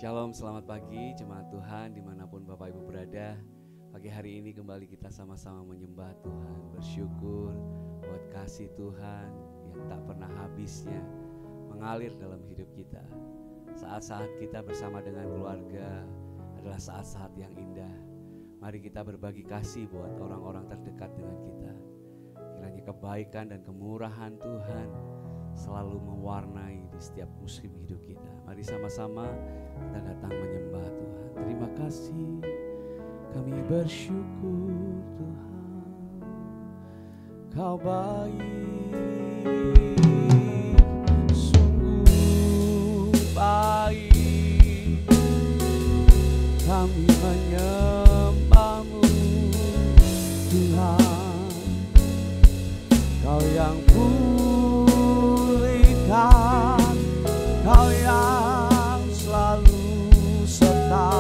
Shalom, selamat pagi jemaat Tuhan dimanapun Bapak Ibu berada. Pagi hari ini kembali kita sama-sama menyembah Tuhan, bersyukur buat kasih Tuhan yang tak pernah habisnya mengalir dalam hidup kita. Saat-saat kita bersama dengan keluarga adalah saat-saat yang indah. Mari kita berbagi kasih buat orang-orang terdekat dengan kita. Kiranya kebaikan dan kemurahan Tuhan selalu mewarnai di setiap musim hidup kita. Mari sama-sama kita datang menyembah Tuhan. Terima kasih, kami bersyukur Tuhan, Kau baik, sungguh baik. Kami menyembah-Mu Tuhan, Kau yang pulihkan, Kau yang selalu serta,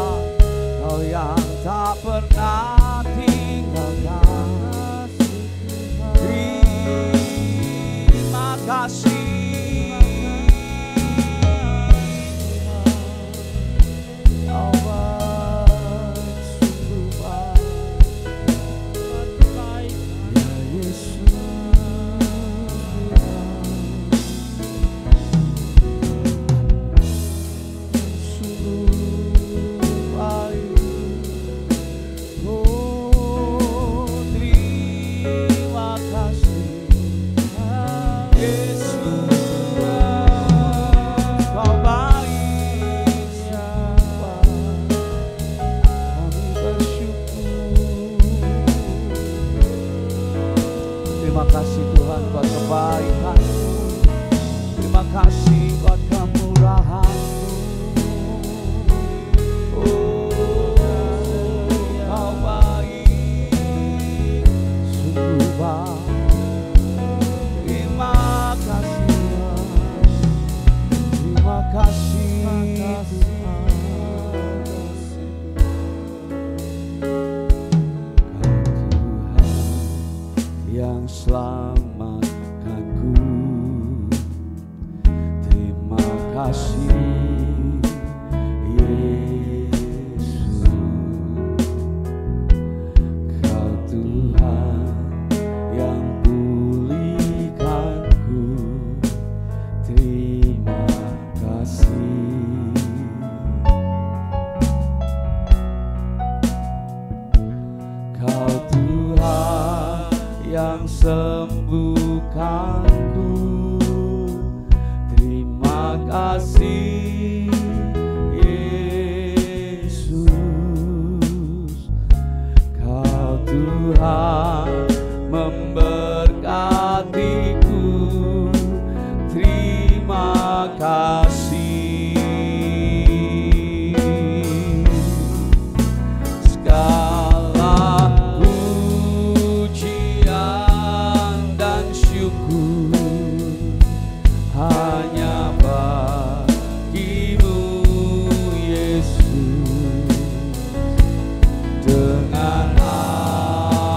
Kau yang tak pernah tinggalkan. Terima kasih, Kau baik, sungguh baik, ya Yesus. Terima kasih Tuhan buat kebaikan-Mu. Terima kasih buat kemurahan-Mu. Oh, Kau baik, sungguh baik. Terima kasih Tuhan. Terima kasih Tuhan. Yang selamatkanku, terima kasih Yesus. Kau Tuhan yang pulihkanku, terima kasih. Kau Tuhan yang sembuhkanku, terima kasih Yesus. Kau Tuhan memberkatiku, terima kasih. Hanya bagi-Mu Yesus. Dengan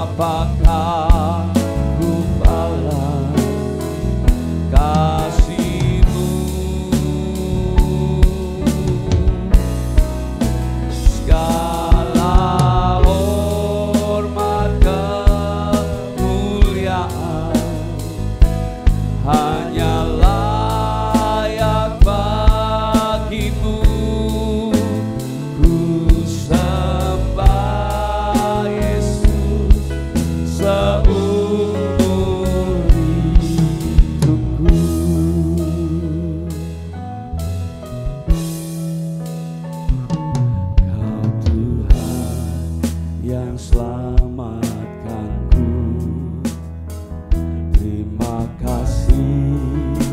apakah ku balas kasih-Mu? Segala hormat kemuliaan hanyalah bagi-Mu. Ku sembah Yesus seumur hidupku. Kau Tuhan yang selamatkanku, terima kasih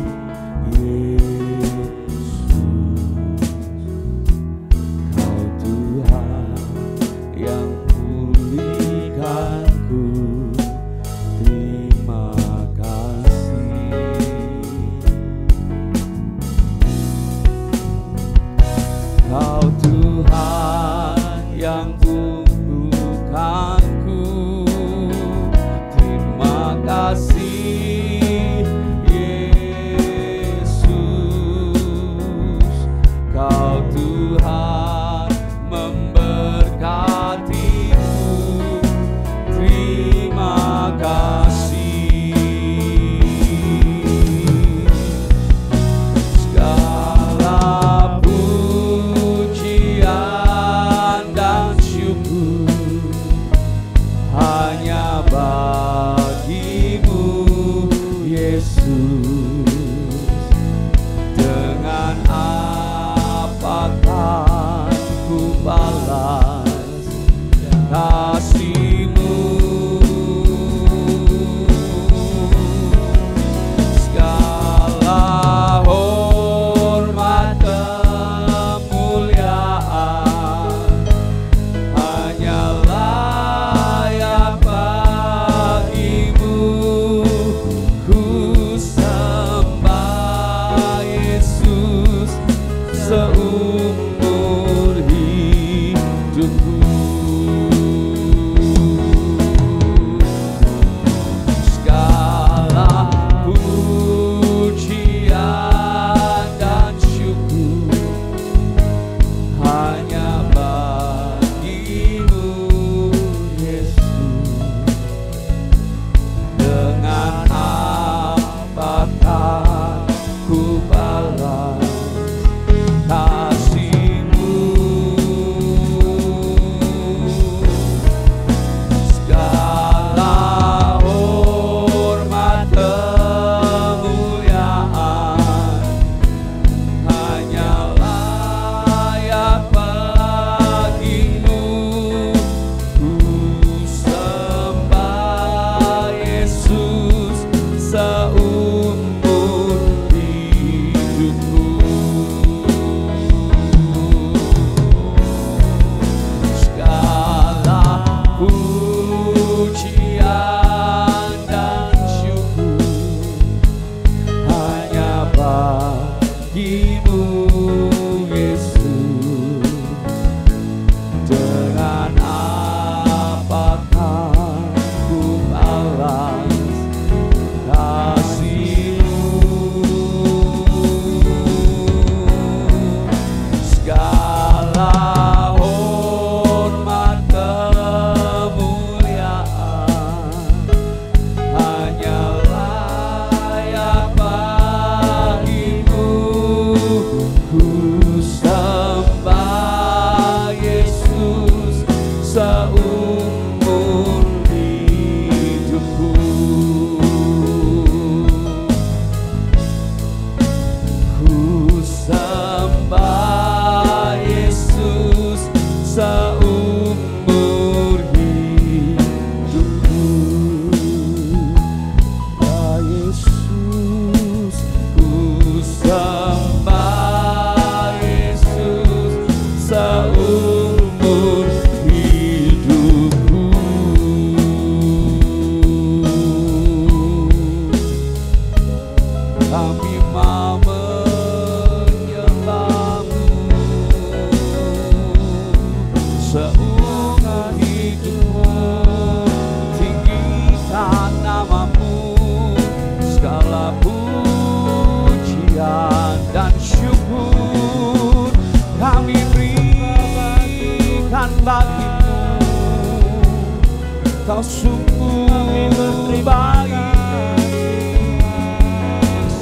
Kau sungguh baik,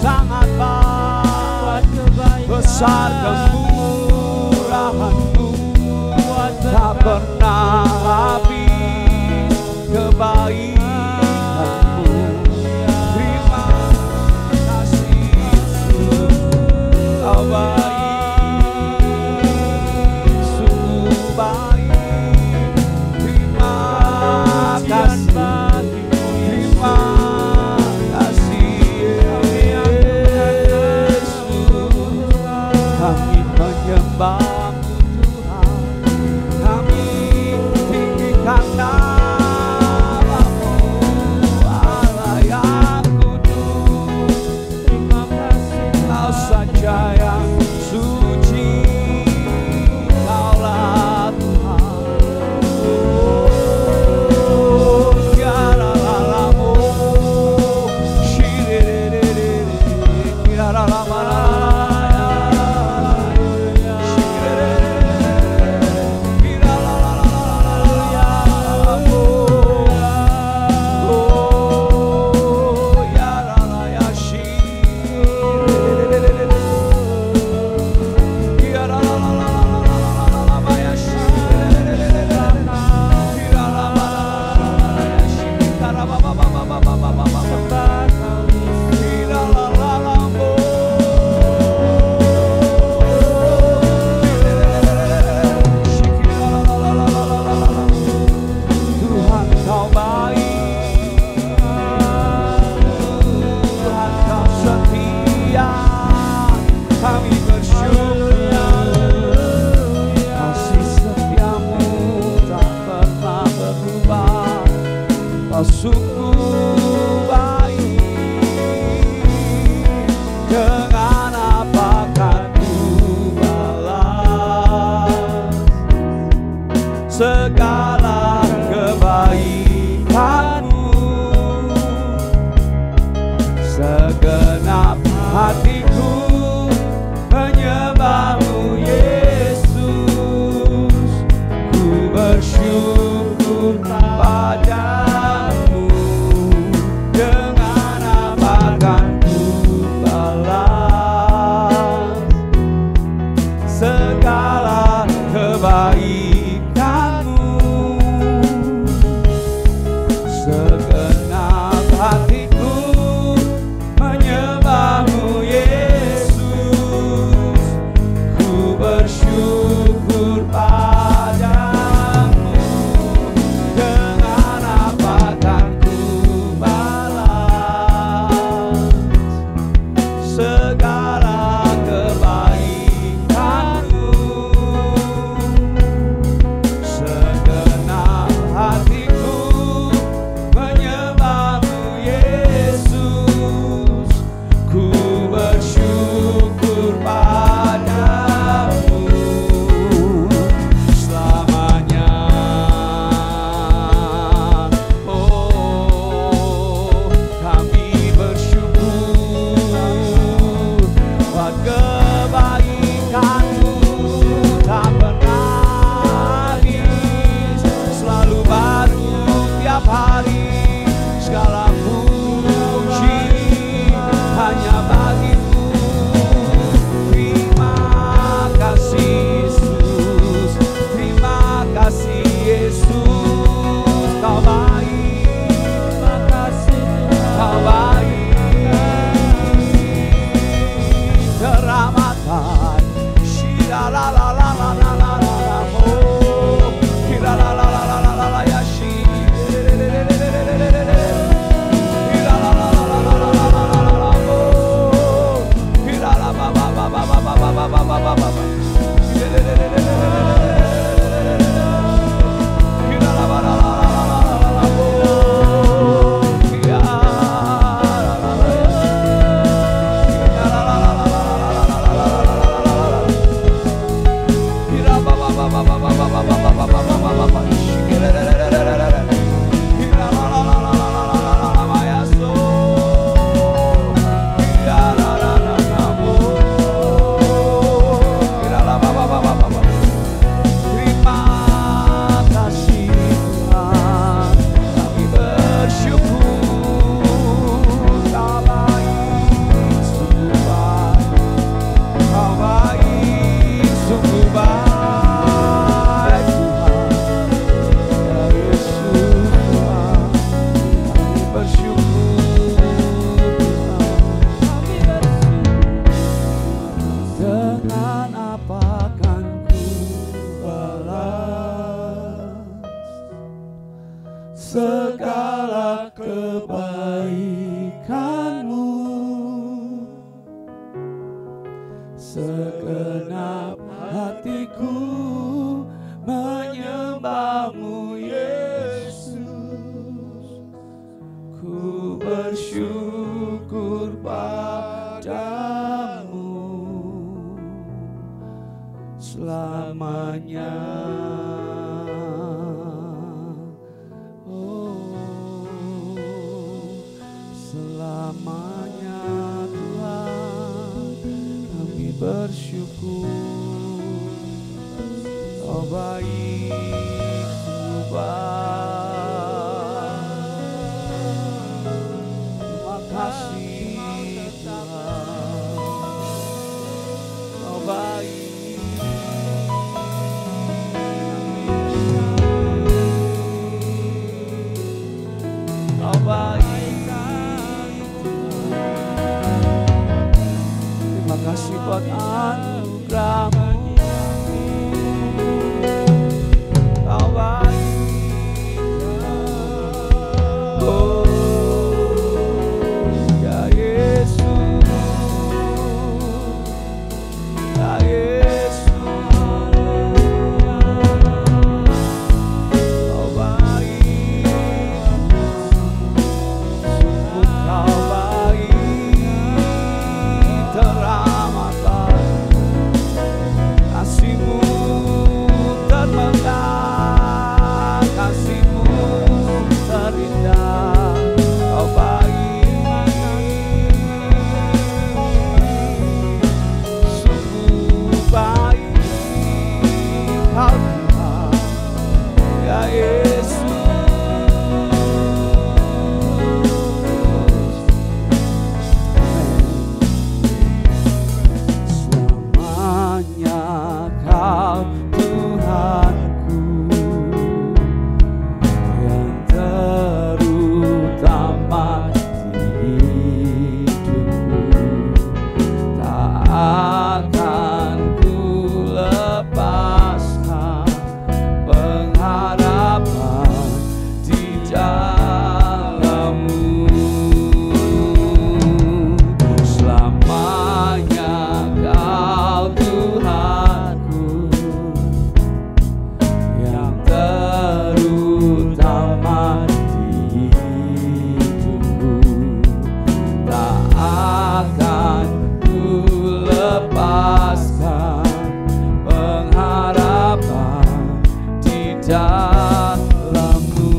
sangat baik, besar kemurahan-Mu, tak pernah habis kebaikan-Mu. Terima kasih Yesus, Kau baik, sungguh baik. Terima kasih, terima kasih Yesus. Kami menyembah-Mu Tuhan, kami tinggikan nama-Mu, Allah yang kudus. Terima kasih, Kau saja yang suci, Kaulah Tuhan. Oh, ya la la la mo, shirerere, ya la la la la la, shirerere, ya la la la la la mo, oh, ya la la ya shirerere, ya la la la la la la ya shirerere, ya la la la la ya shirerere, ba ba ba ba ba ba ba ba ba, ya la la la mo, Tuhan Kau baik, Tuhan Kau setia, kami bersyukur. Kasih setia-Mu tak pernah berubah, Kau sungguh baik. Dengan apakah ku balas segala kebaikan-Mu? Segenap hatiku menyembah-Mu Yesus, ku bersyukur padamu. Dengan apa akan ku balas segala kebaikan-Mu? Segenap hatiku menyembah segenap hatiku menyembahmu Yesus. Ku bersyukur padamu selamanya. Oh, selamanya Tuhan kami bersyukur. Oh baik Tuhan, terima kasih Tuhan. Oh baik, oh baik Tuhan. Terima kasih buat anugerah-Mu. Oh ya Yesus, ya Yesus, Kau baik, sungguh Kau baik, teramat kasih-Mu termegah, kasih-Mu terindah. Kau baik, sungguh baik Kau Tuhan, ya Yesus. Selamanya Kau Tuhanku yang terutama di hidupku, tak akan ku lepaskan pengharapan di dalam-Mu. Selamanya Kau Tuhanku yang terutama di hidupku, tak akan ku lepaskan pengharapan di dalam-Mu.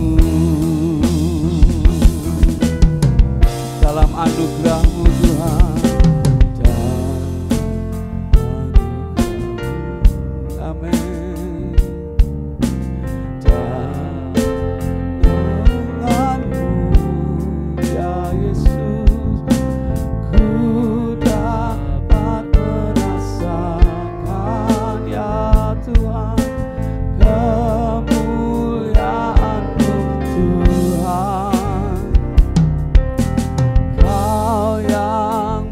Dalam anugerah-Mu Tuhan, dalam anugerah-Mu, amin. Denganmu ya Yesus, ku dapat merasakan ya Tuhan kemuliaan-Mu Tuhan. Kau yang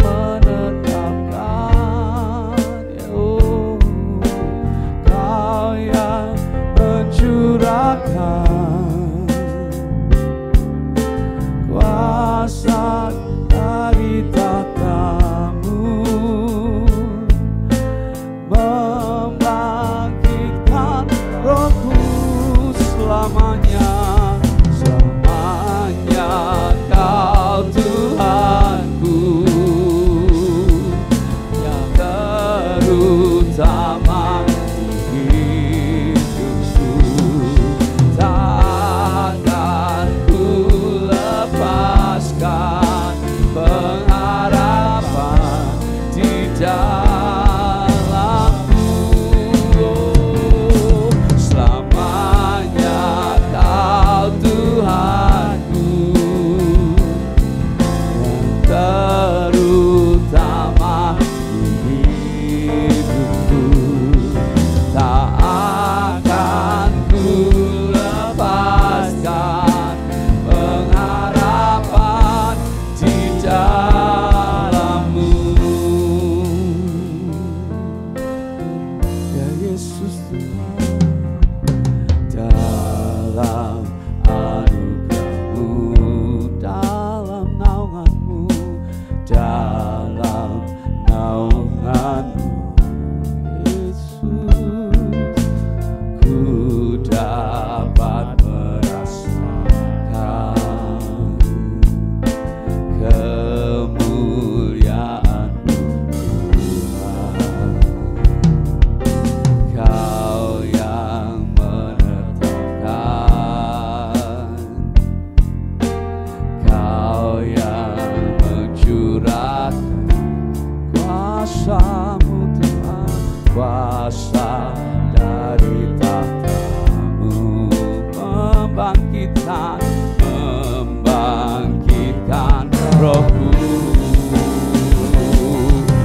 Rohku,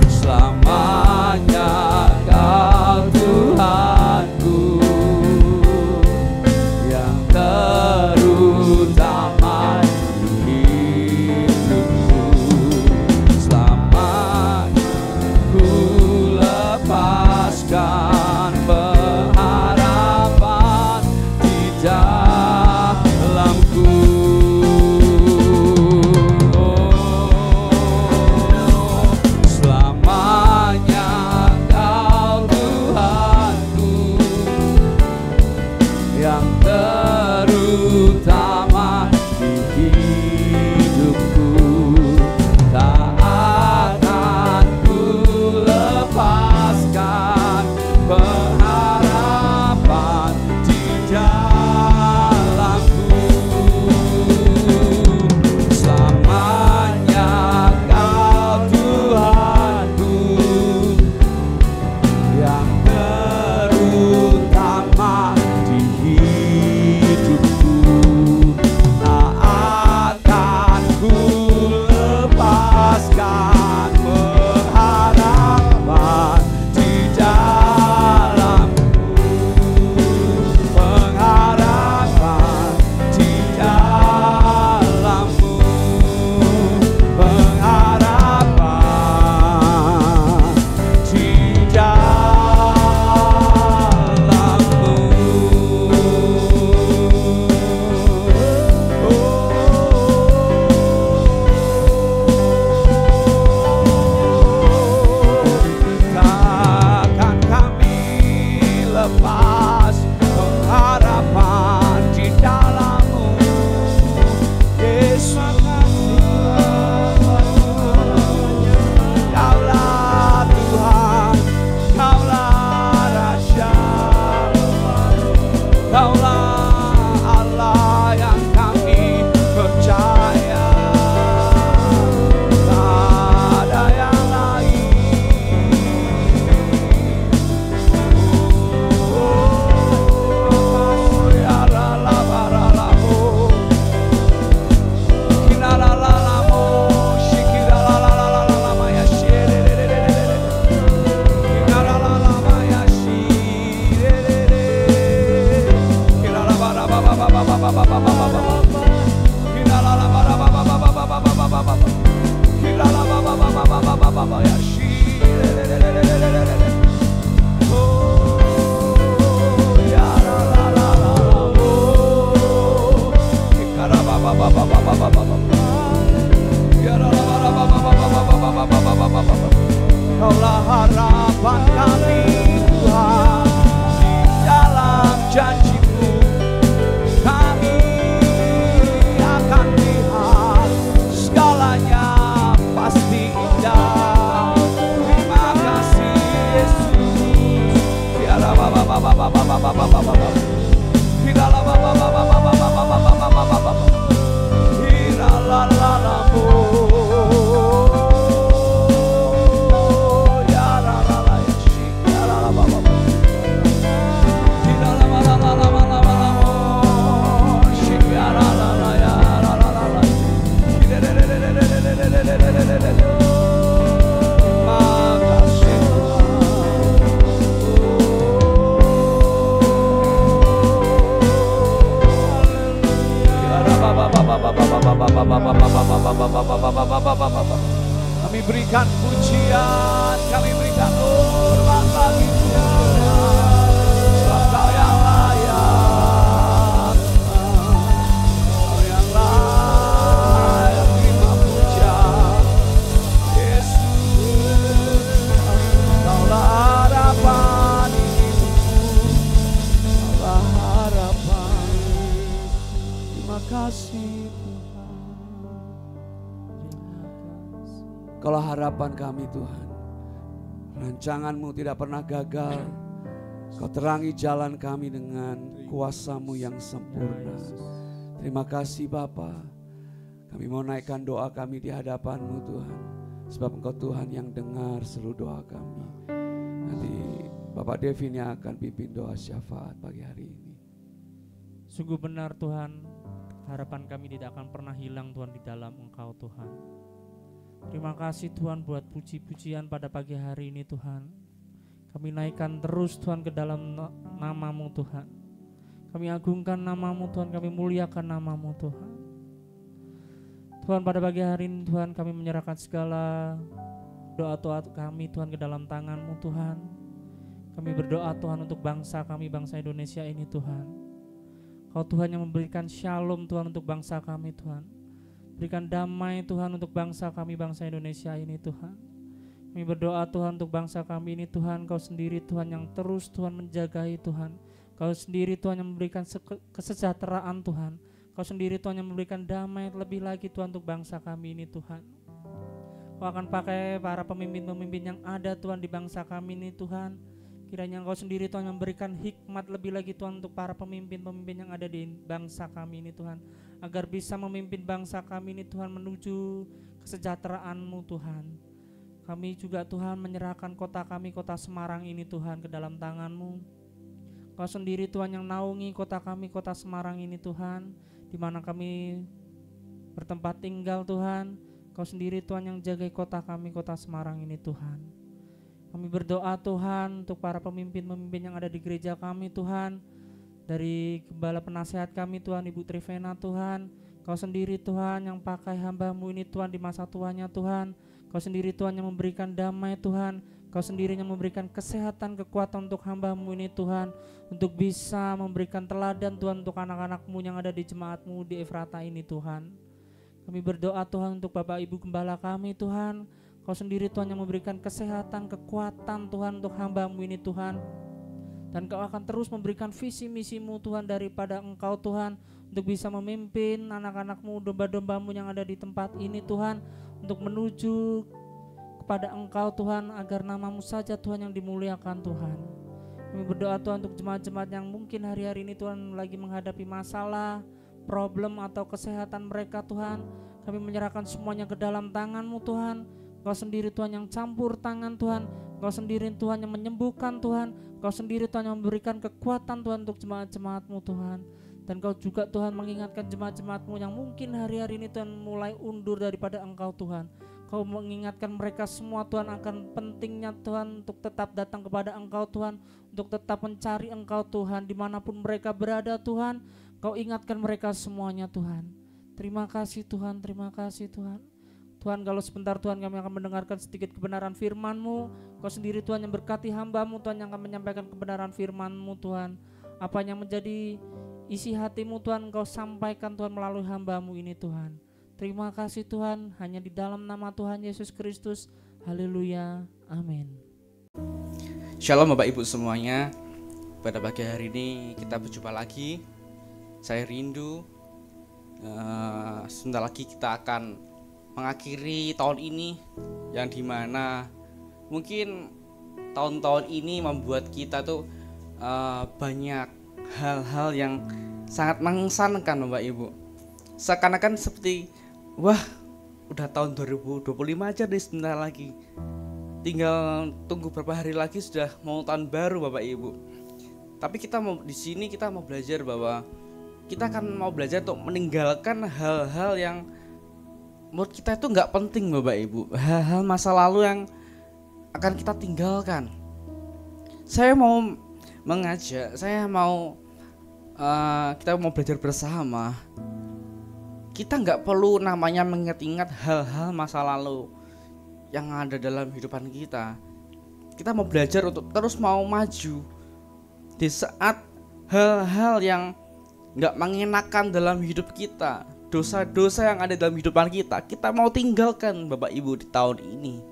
selamanya Kau Tuhanku, yang terutama di hidupku. Selamanya ku lepaskan pengharapan di dalamku. Selamanya Kau Tuhanku, yang terutama di hidupku. Tak akan ku lepaskan pengharapan di dalamku. Selamanya Kau Tuhanku, yang terutama di hidupku. Tak akan ku lepaskan pengharapan di dalamku. Pengharapan di dalammu. Pengharapan di dalammu. Takkan kami lepas pengharapan di dalammu, Yesus. Kaulah Tuhan, Kaulah Raja, Kaulah Allah yang kami percaya. Tak ada yang lain. Oh, ya la baralamo, kinalalamo, shikiralalama ya shirerererere, kinalalama ya shirerere, kiralabarababababababababababa, kiralabarababababababababa, kiralababababababababa ya shirerererere. Oh, ya la oh, kikarababababababababa, kiralabarababababababababa. Kaulah harapan kami Tuhan, di dalam janji-Mu kami akan lihat segalanya pasti indah. Terima kasih Yesus. Kiralabababababababababa, kiralababababababababababa, kiralalalamu. Ya la la la ya shi, ya la la bababa, kiralalalalalalalamu, shi, ya la la la ya la la la la, kirererererererererererererere. Makasih kami berikan pujian, kami berikan hormat bagi Tuhan. Sebab Kau yang layak, Kau yang layak terima pujian. Yesus, Kaulah harapan hidupku, Kaulah harapan. Terima kasih Tuhan. Kaulah harapan kami Tuhan. Rancangan-Mu tidak pernah gagal. Kau terangi jalan kami dengan kuasa-Mu yang sempurna. Terima kasih Bapa. Kami mau naikkan doa kami di hadapan-Mu Tuhan. Sebab Engkau Tuhan yang dengar seluruh doa kami. Nanti Bapak Devin yang akan pimpin doa syafaat pagi hari ini. Sungguh benar Tuhan, harapan kami tidak akan pernah hilang Tuhan di dalam Engkau Tuhan. Terima kasih Tuhan buat puji-pujian pada pagi hari ini Tuhan. Kami naikkan terus Tuhan ke dalam nama-Mu Tuhan. Kami agungkan nama-Mu Tuhan, kami muliakan nama-Mu Tuhan. Tuhan, pada pagi hari ini Tuhan, kami menyerahkan segala doa-doa kami Tuhan ke dalam tangan-Mu Tuhan. Kami berdoa Tuhan untuk bangsa kami, bangsa Indonesia ini Tuhan. Kau Tuhan yang memberikan shalom Tuhan untuk bangsa kami Tuhan. Berikan damai Tuhan untuk bangsa kami, bangsa Indonesia ini Tuhan. Kami berdoa Tuhan untuk bangsa kami ini Tuhan. Kau sendiri Tuhan yang terus Tuhan menjagai Tuhan. Kau sendiri Tuhan yang memberikan kesejahteraan Tuhan. Kau sendiri Tuhan yang memberikan damai lebih lagi Tuhan untuk bangsa kami ini Tuhan. Kau akan pakai para pemimpin-pemimpin yang ada Tuhan di bangsa kami ini Tuhan. Kiranya Engkau sendiri Tuhan memberikan hikmat lebih lagi Tuhan untuk para pemimpin-pemimpin yang ada di bangsa kami ini Tuhan. Agar bisa memimpin bangsa kami ini Tuhan menuju kesejahteraan-Mu Tuhan. Kami juga Tuhan menyerahkan kota kami, kota Semarang ini Tuhan ke dalam tangan-Mu. Kau sendiri Tuhan yang naungi kota kami, kota Semarang ini Tuhan, di mana kami bertempat tinggal Tuhan. Kau sendiri Tuhan yang jaga kota kami, kota Semarang ini Tuhan. Kami berdoa Tuhan untuk para pemimpin-pemimpin yang ada di gereja kami Tuhan. Dari gembala penasehat kami Tuhan, Ibu Trivena Tuhan. Kau sendiri Tuhan yang pakai hamba-Mu ini Tuhan di masa tuanya Tuhan. Kau sendiri Tuhan yang memberikan damai Tuhan. Kau sendiri yang memberikan kesehatan, kekuatan untuk hamba-Mu ini Tuhan. Untuk bisa memberikan teladan Tuhan untuk anak-anak-Mu yang ada di jemaat-Mu di Efrata ini Tuhan. Kami berdoa Tuhan untuk Bapak Ibu Gembala kami Tuhan. Kau sendiri Tuhan yang memberikan kesehatan, kekuatan Tuhan untuk hamba-Mu ini Tuhan. Dan Kau akan terus memberikan visi misi-Mu Tuhan daripada Engkau Tuhan. Untuk bisa memimpin anak-anak-Mu, domba-domba-Mu yang ada di tempat ini Tuhan. Untuk menuju kepada Engkau Tuhan, agar nama-Mu saja Tuhan yang dimuliakan Tuhan. Kami berdoa Tuhan untuk jemaat-jemaat yang mungkin hari-hari ini Tuhan lagi menghadapi masalah, problem atau kesehatan mereka Tuhan. Kami menyerahkan semuanya ke dalam tangan-Mu Tuhan. Kau sendiri Tuhan yang campur tangan Tuhan. Kau sendiri Tuhan yang menyembuhkan Tuhan. Kau sendiri Tuhan yang memberikan kekuatan Tuhan untuk jemaat-jemaat-Mu Tuhan. Dan Kau juga Tuhan mengingatkan jemaat-jemaat-Mu yang mungkin hari-hari ini Tuhan mulai undur daripada Engkau Tuhan. Kau mengingatkan mereka semua Tuhan akan pentingnya Tuhan untuk tetap datang kepada Engkau Tuhan, untuk tetap mencari Engkau Tuhan dimanapun mereka berada Tuhan. Kau ingatkan mereka semuanya Tuhan. Terima kasih Tuhan, terima kasih Tuhan. Tuhan, kalau sebentar Tuhan kami akan mendengarkan sedikit kebenaran firman-Mu. Kau sendiri Tuhan yang berkati hamba-Mu Tuhan yang akan menyampaikan kebenaran firman-Mu Tuhan. Apa yang menjadi isi hati-Mu Tuhan Kau sampaikan Tuhan melalui hamba-Mu ini Tuhan. Terima kasih Tuhan, hanya di dalam nama Tuhan Yesus Kristus. Haleluya, amin. Shalom Bapak Ibu semuanya. Pada pagi hari ini kita berjumpa lagi. Saya rindu sebentar lagi kita akan mengakhiri tahun ini, yang dimana mungkin tahun-tahun ini membuat kita tuh banyak hal-hal yang sangat mengesankan Bapak Ibu. Seakan-akan seperti wah, udah tahun 2025 aja nih, sebentar lagi. Tinggal tunggu beberapa hari lagi sudah mau tahun baru Bapak Ibu. Tapi kita mau di sini kita mau belajar bahwa kita akan mau belajar untuk meninggalkan hal-hal yang menurut kita itu nggak penting Bapak Ibu. Hal-hal masa lalu yang akan kita tinggalkan. Saya mau mengajak, kita mau belajar bersama. Kita nggak perlu namanya mengingat-ingat hal-hal masa lalu yang ada dalam kehidupan kita. Kita mau belajar untuk terus mau maju di saat hal-hal yang nggak mengenakan dalam hidup kita, dosa-dosa yang ada dalam kehidupan kita mau tinggalkan Bapak Ibu di tahun ini.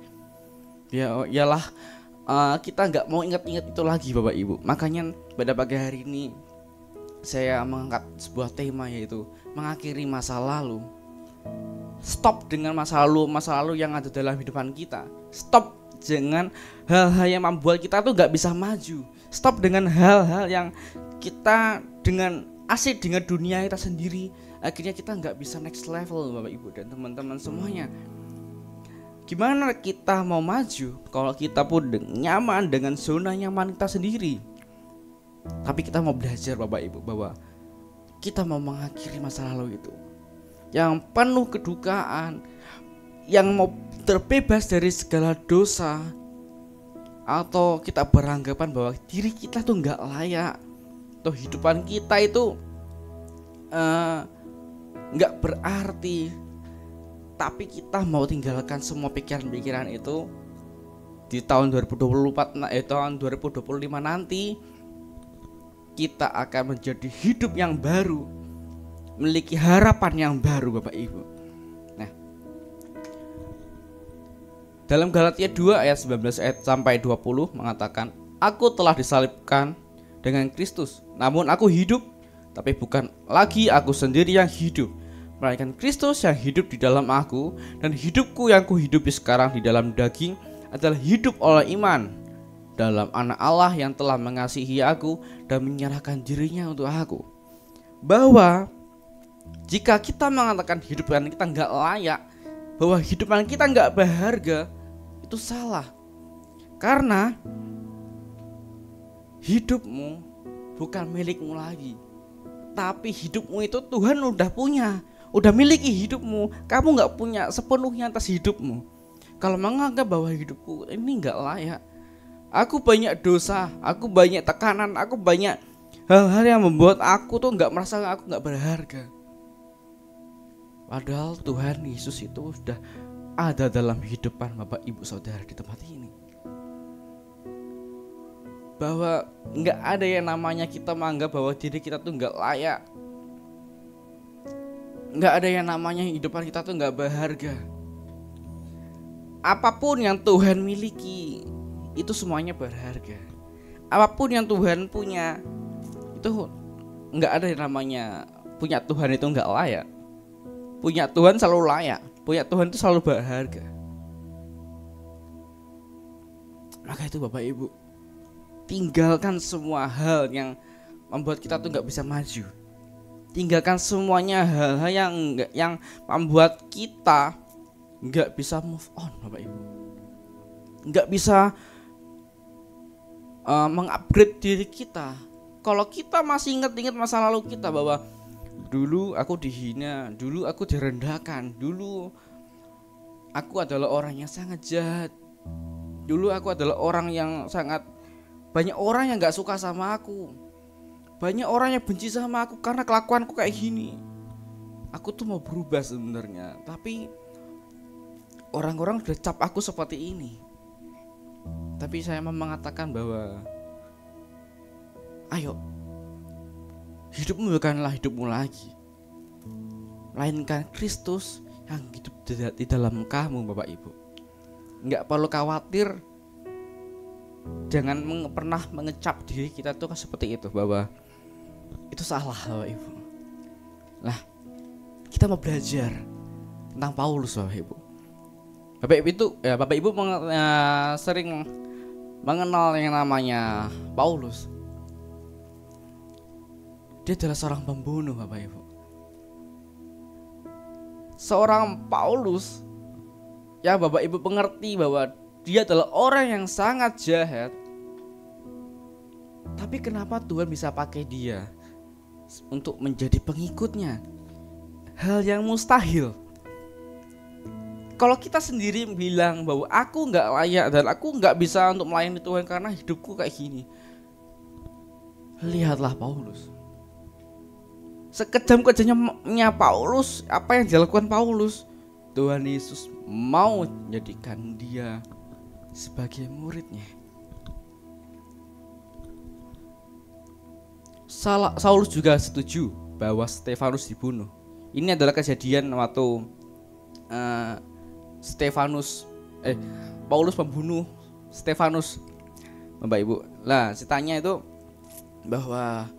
Ya iyalah, kita nggak mau ingat-ingat itu lagi Bapak Ibu. Makanya pada pagi hari ini saya mengangkat sebuah tema, yaitu mengakhiri masa lalu. Stop dengan masa lalu yang ada dalam kehidupan kita. Stop dengan hal-hal yang membuat kita tuh gak bisa maju. Stop dengan hal-hal yang kita dengan asik dengan dunia kita sendiri, akhirnya kita gak bisa next level Bapak Ibu dan teman-teman semuanya. Gimana kita mau maju kalau kita pun nyaman dengan zona nyaman kita sendiri? Tapi kita mau belajar Bapak Ibu bahwa kita mau mengakhiri masa lalu itu yang penuh kedukaan, yang mau terbebas dari segala dosa, atau kita beranggapan bahwa diri kita tuh nggak layak, atau kehidupan kita itu nggak berarti, tapi kita mau tinggalkan semua pikiran-pikiran itu di tahun 2024 tahun 2025 nanti kita akan menjadi hidup yang baru, memiliki harapan yang baru Bapak Ibu. Nah, dalam Galatia 2 ayat 19 sampai 20 mengatakan, aku telah disalibkan dengan Kristus, namun aku hidup, tapi bukan lagi aku sendiri yang hidup, melainkan Kristus yang hidup di dalam aku, dan hidupku yang kuhidupi sekarang di dalam daging adalah hidup oleh iman dalam Anak Allah yang telah mengasihi aku dan menyerahkan dirinya untuk aku. Bahwa jika kita mengatakan hidupan kita nggak layak, bahwa hidupan kita nggak berharga, itu salah. Karena hidupmu bukan milikmu lagi, tapi hidupmu itu Tuhan udah punya, udah miliki hidupmu. Kamu nggak punya sepenuhnya atas hidupmu. Kalau menganggap bahwa hidupku ini nggak layak, aku banyak dosa, aku banyak tekanan, aku banyak hal-hal yang membuat aku tuh nggak merasa aku nggak berharga. Padahal Tuhan Yesus itu sudah ada dalam kehidupan Bapak Ibu Saudara di tempat ini. Bahwa nggak ada yang namanya kita menganggap bahwa diri kita tuh nggak layak, nggak ada yang namanya kehidupan kita tuh nggak berharga. Apapun yang Tuhan miliki itu semuanya berharga. Apapun yang Tuhan punya itu nggak ada yang namanya punya Tuhan itu nggak layak. Punya Tuhan selalu layak. Punya Tuhan itu selalu berharga. Maka itu Bapak Ibu, tinggalkan semua hal yang membuat kita tuh nggak bisa maju. Tinggalkan semuanya hal-hal yang membuat kita nggak bisa move on Bapak Ibu, nggak bisa mengupgrade diri kita. Kalau kita masih ingat masa lalu kita, bahwa dulu aku dihina, dulu aku direndahkan, dulu aku adalah orang yang sangat jahat, dulu aku adalah orang yang sangat, banyak orang yang gak suka sama aku, banyak orang yang benci sama aku karena kelakuanku kayak gini. Aku tuh mau berubah sebenarnya, tapi orang-orang udah cap aku seperti ini. Tapi saya mau mengatakan bahwa ayo, hidupmu bukanlah hidupmu lagi, melainkan Kristus yang hidup di dalam kamu Bapak Ibu. Nggak perlu khawatir. Jangan pernah mengecap diri kita tuh seperti itu, bahwa itu salah Bapak Ibu. Nah, kita mau belajar tentang Paulus Bapak Ibu. Bapak Ibu sering mengenal yang namanya Paulus. Dia adalah seorang pembunuh Bapak Ibu. Seorang Paulus yang Bapak Ibu mengerti bahwa dia adalah orang yang sangat jahat. Tapi kenapa Tuhan bisa pakai dia untuk menjadi pengikutnya? Hal yang mustahil. Kalau kita sendiri bilang bahwa aku nggak layak dan aku nggak bisa untuk melayani Tuhan karena hidupku kayak gini. Lihatlah Paulus. Sekejam-kejamnya Paulus, apa yang dilakukan Paulus, Tuhan Yesus mau menjadikan dia sebagai muridnya. Saulus juga setuju bahwa Stefanus dibunuh. Ini adalah kejadian waktu Paulus membunuh Stefanus, Bapak Ibu. Nah, ceritanya itu bahwa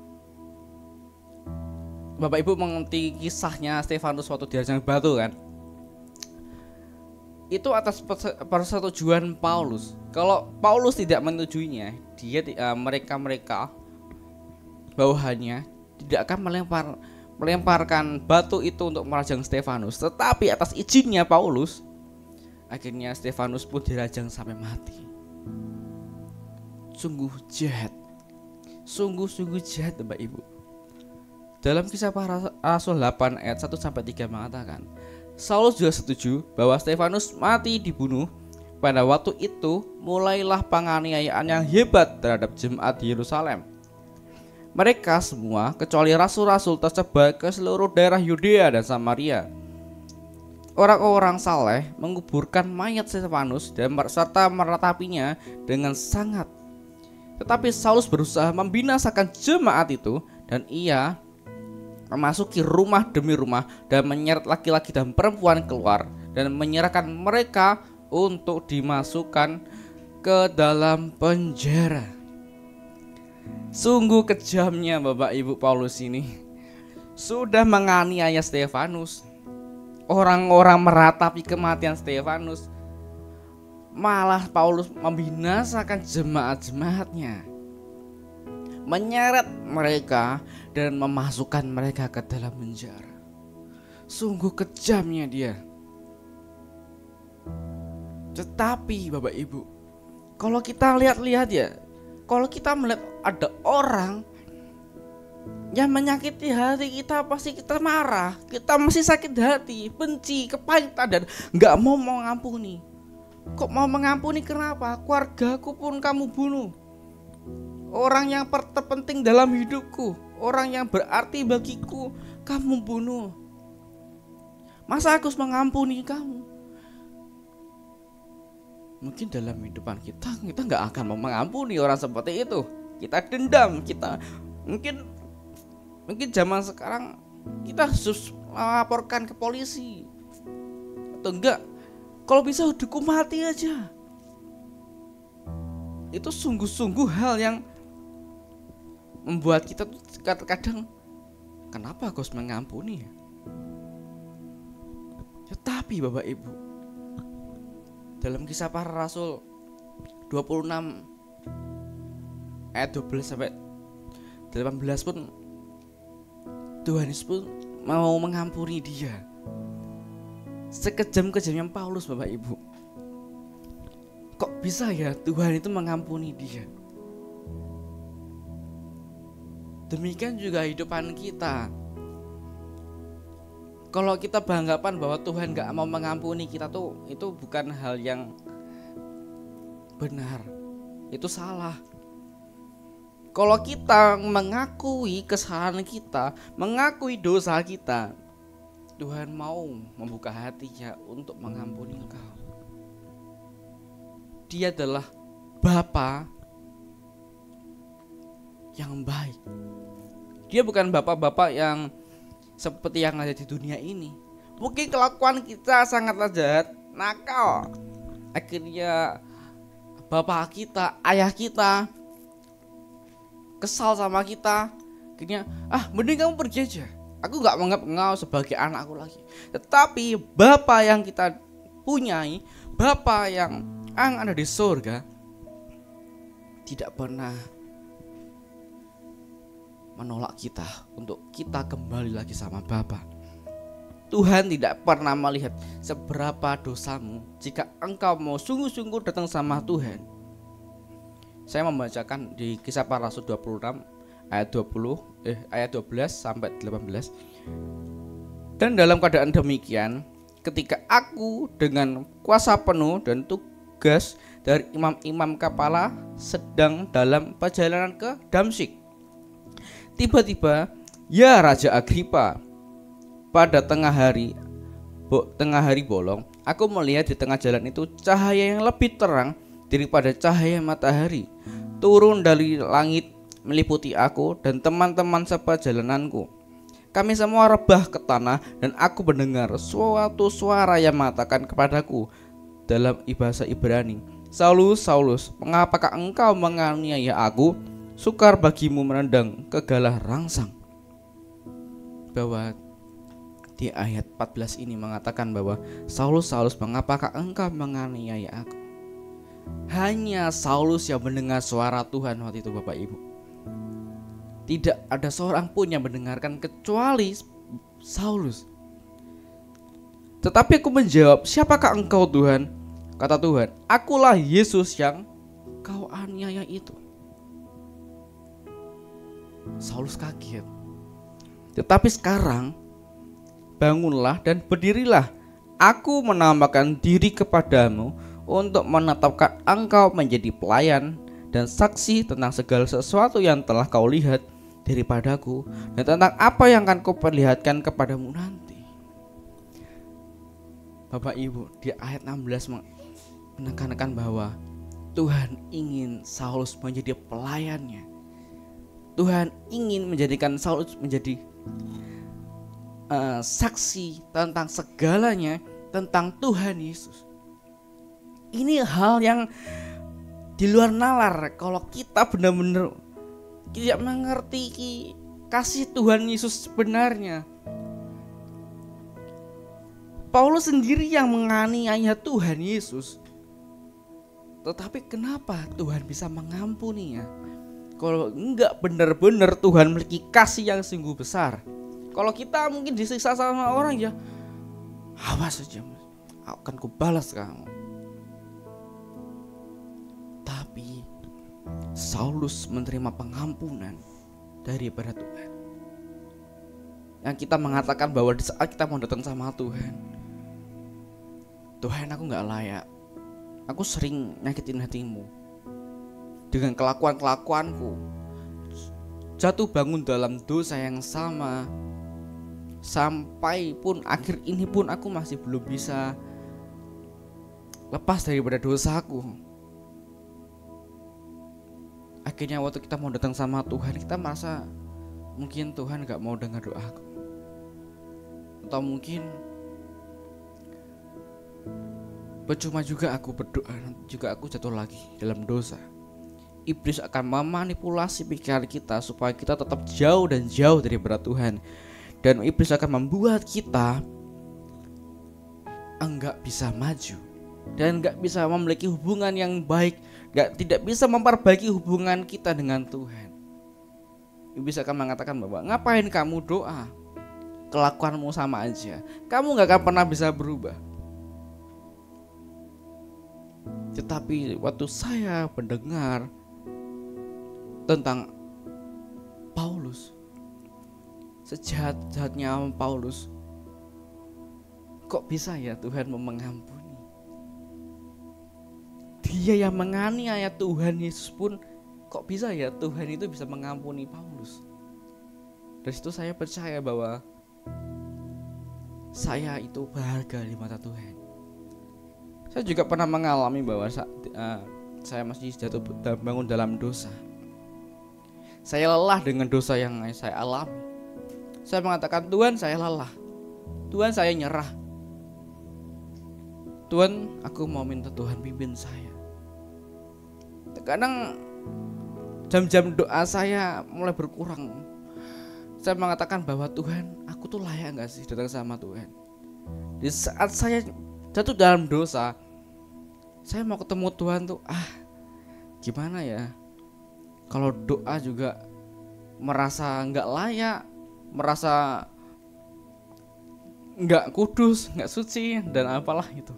Bapak Ibu mengerti kisahnya Stefanus waktu dirajang batu kan? Itu atas persetujuan Paulus. Kalau Paulus tidak menyetujuinya, mereka bawahannya tidak akan melemparkan batu itu untuk merajang Stefanus. Tetapi atas izinnya Paulus, akhirnya Stefanus pun dirajang sampai mati. Sungguh jahat, sungguh jahat Bapak Ibu. Dalam Kisah Para Rasul 8 ayat 1-3 mengatakan, Saulus juga setuju bahwa Stefanus mati dibunuh. Pada waktu itu mulailah penganiayaan yang hebat terhadap jemaat di Yerusalem. Mereka semua kecuali rasul-rasul tersebar ke seluruh daerah Yudea dan Samaria. Orang-orang saleh menguburkan mayat Stefanus dan serta meratapinya dengan sangat. Tetapi Saulus berusaha membinasakan jemaat itu, dan ia memasuki rumah demi rumah dan menyeret laki-laki dan perempuan keluar dan menyerahkan mereka untuk dimasukkan ke dalam penjara. Sungguh kejamnya Bapak Ibu Paulus ini. Sudah menganiaya Stefanus. Orang-orang meratapi kematian Stefanus. Malah Paulus membinasakan jemaat-jemaatnya, menyeret mereka dan memasukkan mereka ke dalam penjara. Sungguh kejamnya dia. Tetapi Bapak Ibu, kalau kita lihat-lihat ya, kalau kita melihat ada orang yang menyakiti hati kita, pasti kita marah, kita masih sakit hati, benci, kepahitan, dan gak mau mengampuni. Kok mau mengampuni? Kenapa? Keluargaku pun kamu bunuh. Orang yang terpenting dalam hidupku, orang yang berarti bagiku, kamu bunuh. Masa aku harus mengampuni kamu? Mungkin dalam hidupan kita gak akan mau mengampuni orang seperti itu. Kita dendam, kita mungkin zaman sekarang kita harus melaporkan ke polisi, atau enggak, kalau bisa dihukum mati aja. Itu sungguh-sungguh hal yang membuat kita kadang-kadang, kenapa aku harus mengampuni? Tetapi Bapak Ibu, dalam Kisah Para Rasul 26 ayat 12 sampai 18 pun Tuhan Yesus pun mau mengampuni dia. Sekejam-kejamnya Paulus Bapak Ibu, kok bisa ya Tuhan itu mengampuni dia? Demikian juga hidupan kita. Kalau kita beranggapan bahwa Tuhan gak mau mengampuni kita tuh, itu bukan hal yang benar. Itu salah. Kalau kita mengakui kesalahan kita, mengakui dosa kita, Tuhan mau membuka hatinya untuk mengampuni engkau. Dia adalah Bapa yang baik. Dia bukan bapak-bapak yang seperti yang ada di dunia ini. Mungkin kelakuan kita sangatlah jahat, nakal. Akhirnya bapak kita, ayah kita kesal sama kita. Akhirnya, mending kamu pergi aja. Aku gak menganggap engkau sebagai anakku lagi. Tetapi Bapa yang kita punyai, Bapa yang ada di surga, tidak pernah menolak kita untuk kita kembali lagi sama Bapa. Tuhan tidak pernah melihat seberapa dosamu. Jika engkau mau sungguh-sungguh datang sama Tuhan. Saya membacakan di Kisah Para Rasul 26 ayat 12 sampai 18. Dan dalam keadaan demikian, ketika aku dengan kuasa penuh dan tugas dari imam-imam kepala sedang dalam perjalanan ke Damsyik, tiba-tiba, ya Raja Agripa, pada tengah hari bolong, aku melihat di tengah jalan itu cahaya yang lebih terang daripada cahaya matahari turun dari langit meliputi aku dan teman-teman seperjalananku. Kami semua rebah ke tanah dan aku mendengar suatu suara yang mengatakan kepadaku dalam bahasa Ibrani, Saulus, Saulus, mengapakah engkau menganiaya aku? Sukar bagimu menendang kegalah rangsang. Bahwa di ayat 14 ini mengatakan bahwa Saulus, Saulus, mengapakah engkau menganiaya aku? Hanya Saulus yang mendengar suara Tuhan waktu itu Bapak Ibu. Tidak ada seorang pun yang mendengarkan kecuali Saulus. Tetapi aku menjawab, siapakah engkau Tuhan? Kata Tuhan, akulah Yesus yang kau aniaya itu. Saulus kaget. Tetapi sekarang bangunlah dan berdirilah, Aku menambahkan diri kepadamu untuk menetapkan engkau menjadi pelayan dan saksi tentang segala sesuatu yang telah kau lihat daripadaku dan tentang apa yang akan kuperlihatkan kepadamu nanti. Bapak Ibu, di ayat 16 menekankan bahwa Tuhan ingin Saulus menjadi pelayannya. Tuhan ingin menjadikan Saulus menjadi saksi tentang segalanya tentang Tuhan Yesus. Ini hal yang di luar nalar kalau kita benar-benar tidak mengerti kasih Tuhan Yesus sebenarnya. Paulus sendiri yang menganiaya Tuhan Yesus, tetapi kenapa Tuhan bisa mengampuninya? Kalau enggak benar-benar Tuhan memiliki kasih yang sungguh besar. Kalau kita mungkin disiksa sama orang, ya awas saja, akan kubalas kamu. Tapi Saulus menerima pengampunan daripada Tuhan. Yang kita mengatakan bahwa di saat kita mau datang sama Tuhan, Tuhan, aku gak layak, aku sering nyakitin hatimu dengan kelakuan-kelakuanku, jatuh bangun dalam dosa yang sama, sampai pun akhir ini pun aku masih belum bisa lepas daripada dosaku. Akhirnya waktu kita mau datang sama Tuhan, kita merasa mungkin Tuhan gak mau dengar doaku, atau mungkin percuma juga aku berdoa, juga aku jatuh lagi dalam dosa. Iblis akan memanipulasi pikiran kita supaya kita tetap jauh dan jauh daripada Tuhan. Dan iblis akan membuat kita enggak bisa maju dan enggak bisa memiliki hubungan yang baik, tidak bisa memperbaiki hubungan kita dengan Tuhan. Iblis akan mengatakan bahwa ngapain kamu doa, kelakuanmu sama aja, kamu enggak akan pernah bisa berubah. Tetapi waktu saya mendengar tentang Paulus, sejahat-jahatnya Paulus, kok bisa ya Tuhan mengampuni? Dia yang menganiaya Tuhan Yesus pun, kok bisa ya Tuhan itu bisa mengampuni Paulus? Dari situ saya percaya bahwa saya itu berharga di mata Tuhan. Saya juga pernah mengalami bahwa saya masih jatuh bangun dalam dosa. Saya lelah dengan dosa yang saya alami. Saya mengatakan, Tuhan, saya lelah, Tuhan, saya nyerah, Tuhan, aku mau minta Tuhan pimpin saya. Terkadang jam-jam doa saya mulai berkurang. Saya mengatakan bahwa Tuhan, aku tuh layak gak sih datang sama Tuhan? Di saat saya jatuh dalam dosa, saya mau ketemu Tuhan tuh gimana ya? Kalau doa juga merasa gak layak, merasa gak kudus, gak suci, dan apalah itu.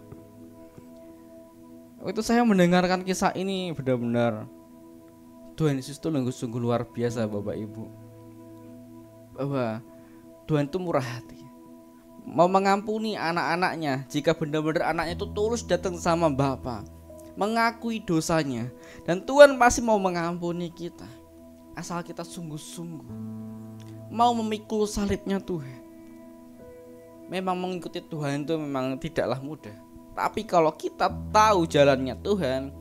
Waktu saya mendengarkan kisah ini, benar-benar Tuhan Yesus itu sungguh luar biasa, Bapak Ibu. Bahwa Tuhan itu murah hati, mau mengampuni anak-anaknya jika benar-benar anaknya itu tulus datang sama Bapa, mengakui dosanya, dan Tuhan pasti mau mengampuni kita asal kita sungguh-sungguh mau memikul salibnya Tuhan. Memang mengikuti Tuhan itu memang tidaklah mudah, tapi kalau kita tahu jalannya Tuhan,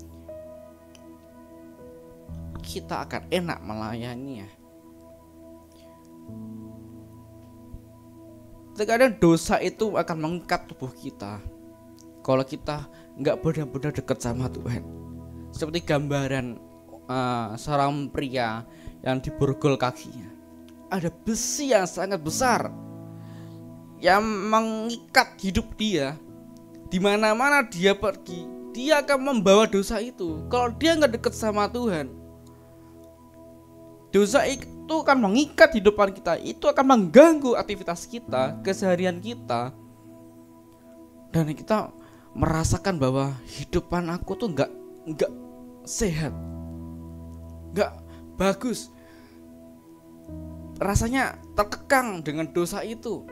kita akan enak melayaninya. Terkadang dosa itu akan mengikat tubuh kita kalau kita gak benar-benar dekat sama Tuhan. Seperti gambaran seorang pria yang diborgol kakinya, ada besi yang sangat besar yang mengikat hidup dia. Di mana-mana dia pergi, dia akan membawa dosa itu. Kalau dia nggak dekat sama Tuhan, dosa itu akan mengikat hidupan kita. Itu akan mengganggu aktivitas kita, keseharian kita, dan kita merasakan bahwa hidupan aku tuh nggak sehat, nggak bagus. Rasanya terkekang dengan dosa itu.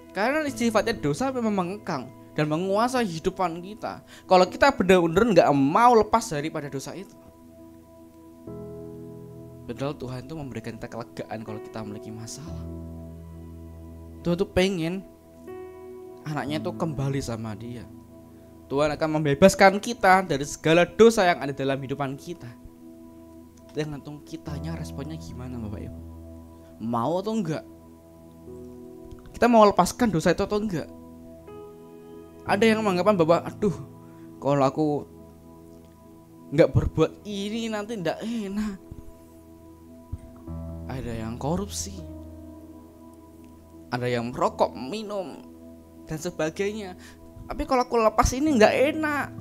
Karena sifatnya dosa memang mengekang. dan menguasai kehidupan kita. Kalau kita benar-benar nggak mau lepas daripada dosa itu. Padahal Tuhan itu memberikan kita kelegaan kalau kita memiliki masalah. Tuhan tuh pengen anaknya itu kembali sama Dia. Tuhan akan membebaskan kita dari segala dosa yang ada dalam kehidupan kita. Tergantung kitanya responnya gimana Bapak Ibu. Mau atau enggak? Kita mau lepaskan dosa itu atau enggak? Ada yang menganggapan bahwa aduh, kalau aku enggak berbuat ini nanti enggak enak. Ada yang korupsi, ada yang merokok, minum dan sebagainya. Tapi kalau aku lepas ini enggak enak.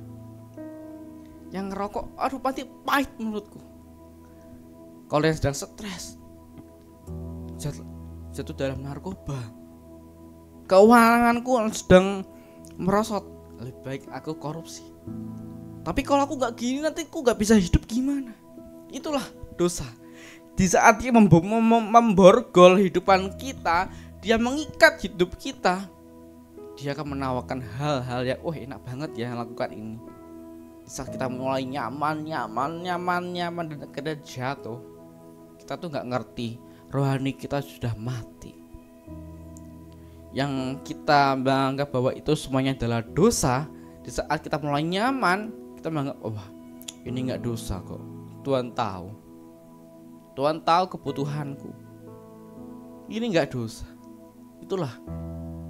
Yang ngerokok, aduh pasti pahit menurutku. Kalau yang sedang stres, jatuh dalam narkoba, keuanganku sedang merosot, lebih baik aku korupsi. Tapi kalau aku gak gini nanti aku gak bisa hidup gimana. Itulah dosa. Di saat dia memborgol kehidupan kita, dia mengikat hidup kita, dia akan menawarkan hal-hal yang enak banget ya lakukan ini. Di saat kita mulai nyaman dan kita jatuh, kita tuh gak ngerti rohani kita sudah mati. Yang kita menganggap bahwa itu semuanya adalah dosa, di saat kita mulai nyaman, kita menganggap ini nggak dosa kok. Tuhan tahu kebutuhanku. Ini nggak dosa. Itulah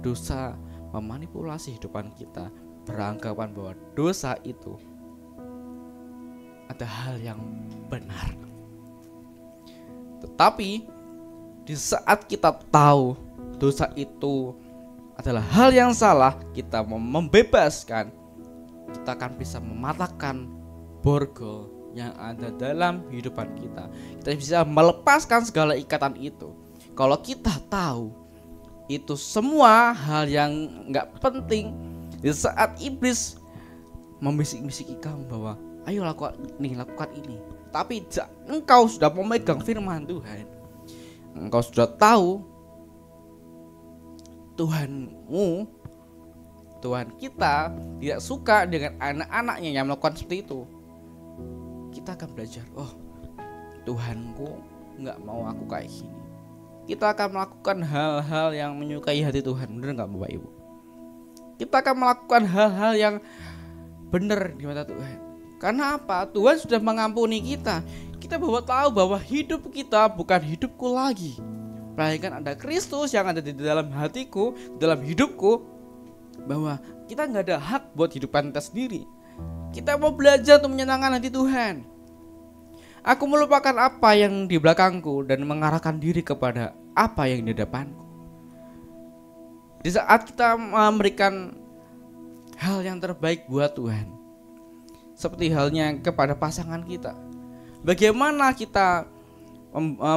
dosa memanipulasi kehidupan kita, beranggapan bahwa dosa itu ada hal yang benar. Tetapi di saat kita tahu dosa itu adalah hal yang salah, kita membebaskan, kita akan bisa mematahkan borgol yang ada dalam kehidupan kita. Kita bisa melepaskan segala ikatan itu. Kalau kita tahu itu semua hal yang gak penting, di saat iblis membisik-bisiki kamu bahwa ayo lakukan ini, tapi engkau sudah memegang firman Tuhan, engkau sudah tahu Tuhan kita tidak suka dengan anak-anaknya yang melakukan seperti itu. Kita akan belajar, Tuhanku gak mau aku kayak gini. Kita akan melakukan hal-hal yang menyukai hati Tuhan. Benar gak Bapak Ibu? Kita akan melakukan hal-hal yang benar di mata Tuhan. Karena apa? Tuhan sudah mengampuni kita. Kita tahu bahwa hidup kita bukan hidupku lagi, melainkan ada Kristus yang ada di dalam hatiku, dalam hidupku, bahwa kita gak ada hak buat hidupan kita sendiri. Kita mau belajar untuk menyenangkan hati Tuhan. Aku melupakan apa yang di belakangku dan mengarahkan diri kepada apa yang di depanku. Di saat kita memberikan hal yang terbaik buat Tuhan, seperti halnya kepada pasangan kita, bagaimana kita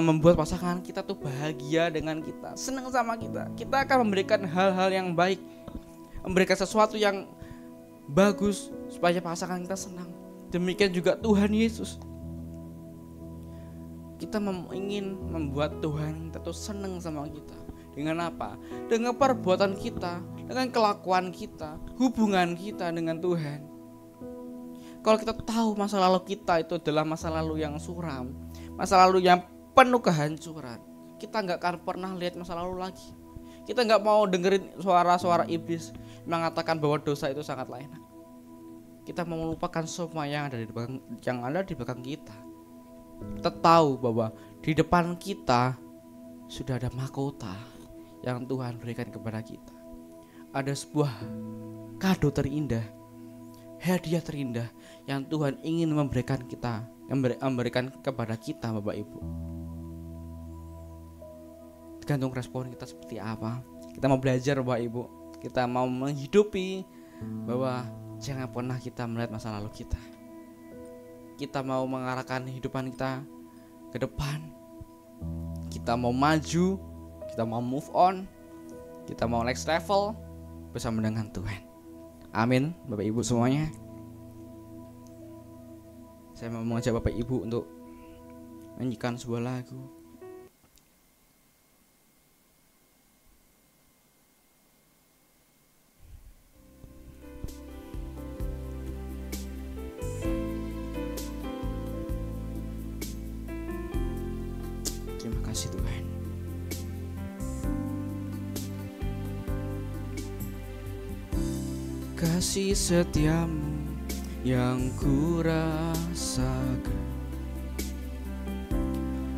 membuat pasangan kita tuh bahagia dengan kita, senang sama kita. Kita akan memberikan hal-hal yang baik, memberikan sesuatu yang bagus supaya pasangan kita senang. Demikian juga Tuhan Yesus. Kita ingin membuat Tuhan kita tuh senang sama kita. Dengan apa? Dengan perbuatan kita, dengan kelakuan kita, hubungan kita dengan Tuhan. Kalau kita tahu masa lalu kita itu adalah masa lalu yang suram, masa lalu yang penuh kehancuran, kita gak akan pernah lihat masa lalu lagi. Kita gak mau dengerin suara-suara iblis mengatakan bahwa dosa itu sangatlah enak. Kita mau melupakan semua yang ada di belakang kita. Kita tahu bahwa di depan kita sudah ada mahkota yang Tuhan berikan kepada kita. Ada sebuah kado terindah, hadiah terindah yang Tuhan ingin memberikan kepada kita, Bapak Ibu. Tergantung respon kita seperti apa. Kita mau belajar, Bapak Ibu. Kita mau menghidupi bahwa jangan pernah kita melihat masa lalu kita. Kita mau mengarahkan kehidupan kita ke depan. Kita mau maju, kita mau move on, kita mau next level bersama dengan Tuhan. Amin, Bapak Ibu semuanya. Saya mau mengajak Bapak Ibu untuk menyanyikan sebuah lagu. Kasih setiamu yang ku rasakan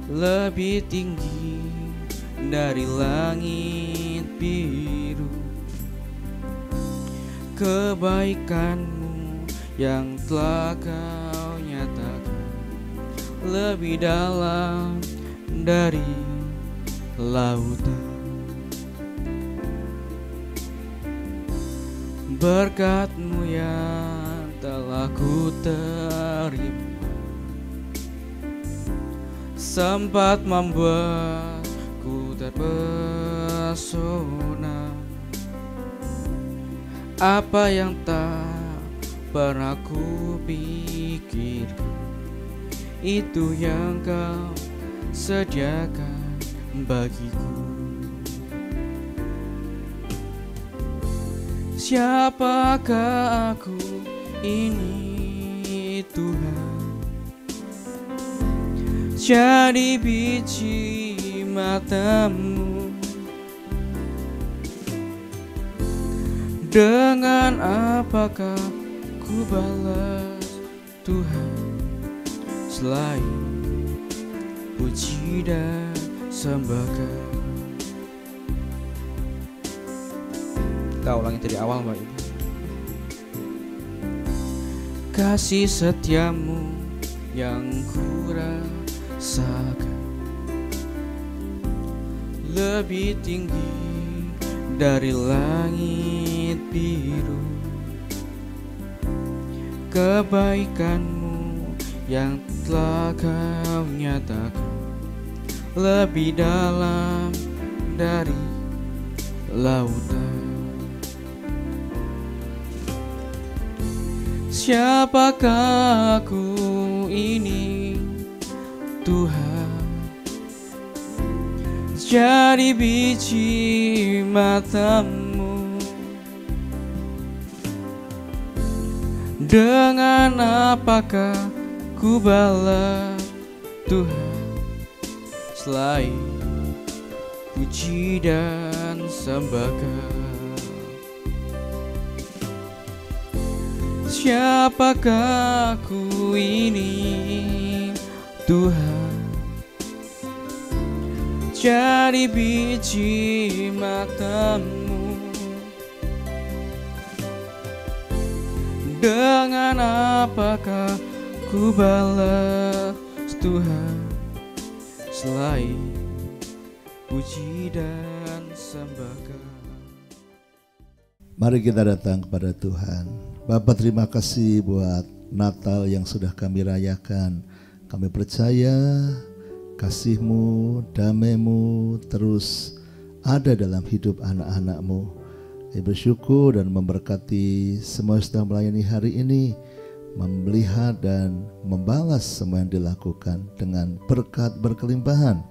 lebih tinggi dari langit biru. Kebaikanmu yang telah kau nyatakan lebih dalam dari lautan. Berkat-Mu yang telah ku terima sempat membuatku terpesona. Apa yang tak pernah ku pikirkan, itu yang Kau sediakan bagiku. Siapakah aku ini Tuhan? Jadi biji mata-Mu. Dengan apakah ku balas Tuhan selain puji dan sembahkan? Kita ulangi dari awal, Mbak Ibu. Kasih setiamu yang ku rasakan lebih tinggi dari langit biru. Kebaikan-Mu yang telah Kau nyatakan lebih dalam dari lautan. Siapakah aku ini Tuhan? Jadi biji mata-Mu. Dengan apakah ku balas Tuhan selain puji dan sembahkan? Siapakah aku ini Tuhan? Jadi biji mata-Mu. Dengan apakah ku balas Tuhan selain puji dan sembahkan? Mari kita datang kepada Tuhan. Bapa, terima kasih buat Natal yang sudah kami rayakan. Kami percaya kasih-Mu, damai-Mu terus ada dalam hidup anak-anak-Mu. Kami bersyukur dan memberkati semua yang sedang melayani hari ini, melihat dan membalas semua yang dilakukan dengan berkat berkelimpahan.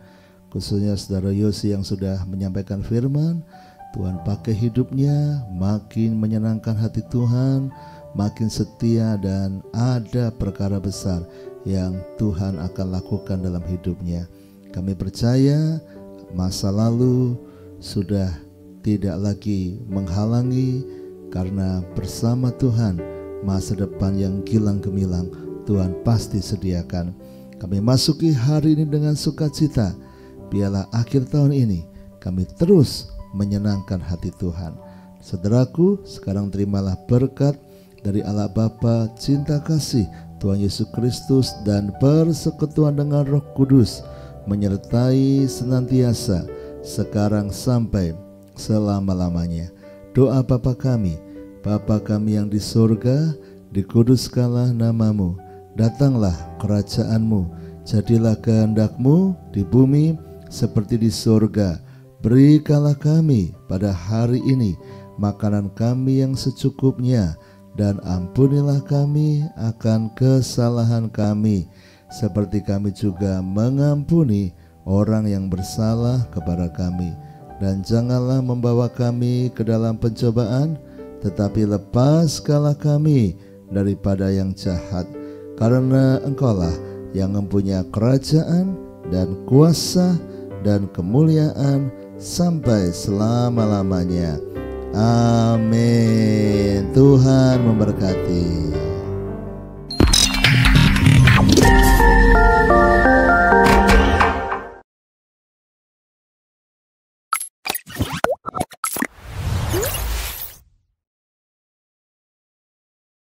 Khususnya saudara Yosi yang sudah menyampaikan firman, Tuhan pakai hidupnya makin menyenangkan hati Tuhan, makin setia, dan ada perkara besar yang Tuhan akan lakukan dalam hidupnya. Kami percaya masa lalu sudah tidak lagi menghalangi, karena bersama Tuhan masa depan yang gilang gemilang Tuhan pasti sediakan. Kami masuki hari ini dengan sukacita. Biarlah akhir tahun ini kami terus menyenangkan hati Tuhan. Saudaraku, sekarang terimalah berkat dari Allah Bapa, cinta kasih Tuhan Yesus Kristus, dan persekutuan dengan Roh Kudus menyertai senantiasa sekarang sampai selama-lamanya. Doa Bapa kami yang di surga, dikuduskanlah nama-Mu, datanglah kerajaan-Mu, jadilah kehendak-Mu di bumi seperti di surga. Berikanlah kami pada hari ini makanan kami yang secukupnya, dan ampunilah kami akan kesalahan kami, seperti kami juga mengampuni orang yang bersalah kepada kami. Dan janganlah membawa kami ke dalam pencobaan, tetapi lepaskanlah kami daripada yang jahat, karena Engkaulah yang mempunyai kerajaan dan kuasa dan kemuliaan sampai selama-lamanya. Amin. Tuhan memberkati.